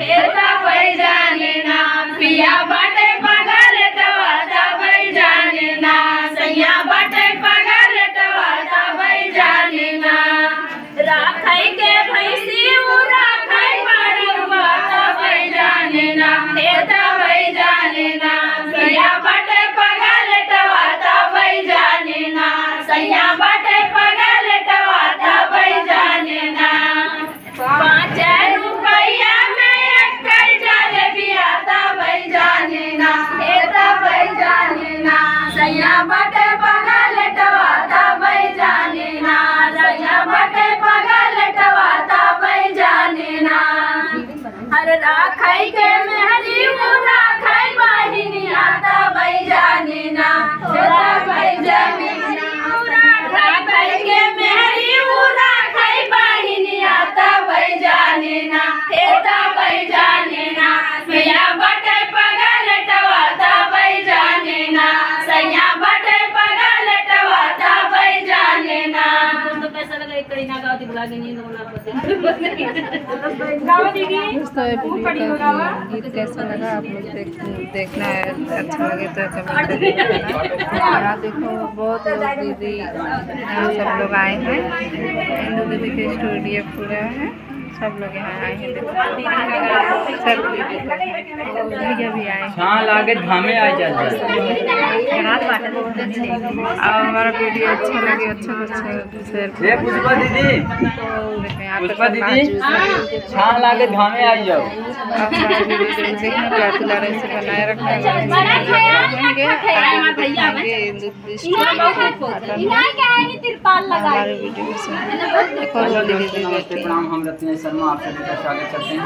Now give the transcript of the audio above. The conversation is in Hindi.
हेता भाई जाने ना पिया बाटे पगार टवाता भाई जाने ना सैया बाटे पगार टवाता भाई जाने ना राखाई के भैंसी राखाई पानी बाता भाई जाने ना हेता भाई जाने ना सैया बाटे पगार टवाता भाई जाने ना सैया बाटे पगार टवाता भाई जाने ना 5 रुपया में एक जाले बियाता भाई जाने ना हेता भाई जाने ना सैया बाटे पगार टवाता भाई जाने ना सैया बाटे पगार टवाता भाई जाने ना हर राखाई के मेहरी राखाई बाहिनी आता भाई जाने ना हेता भाई जाने ना राखाई के मेहरी राखाई बाहिनी आता भाई जाने ना हेता भाई जाने ना सैया बाटे पगार टवाता भाई जाने ना सैया बाटे पगार टवाता भाई जाने ना तो पैसा लगा एक करीना गाँव दी बुला के नहीं दोना पड़ता गाँव दी दोस्तों ये वीडियो का गीत कैसा लगा आप लोग देखना है, अच्छा लगे तो कमेंट करके बताना। यहाँ देखो बहुत लोग दीदी यहाँ सब लोग आए हैं, इंदु दीदी के स्टूडियो पूरा है, सब लोग यहाँ आए हैं, सब भैया भी आए हैं। लागे धामे आ जाए। और हमारा वीडियो अच्छा लगे अच्छा शेयर पुष्पा दीदी पुष्पा दीदी छान लागे धामे आ जाओ। हमारा वीडियो देखने का दुलारे से बनाए रखना है। हमारे वीडियो से प्रणाम, हम रत्न शर्मा आप सभी का स्वागत करते हैं।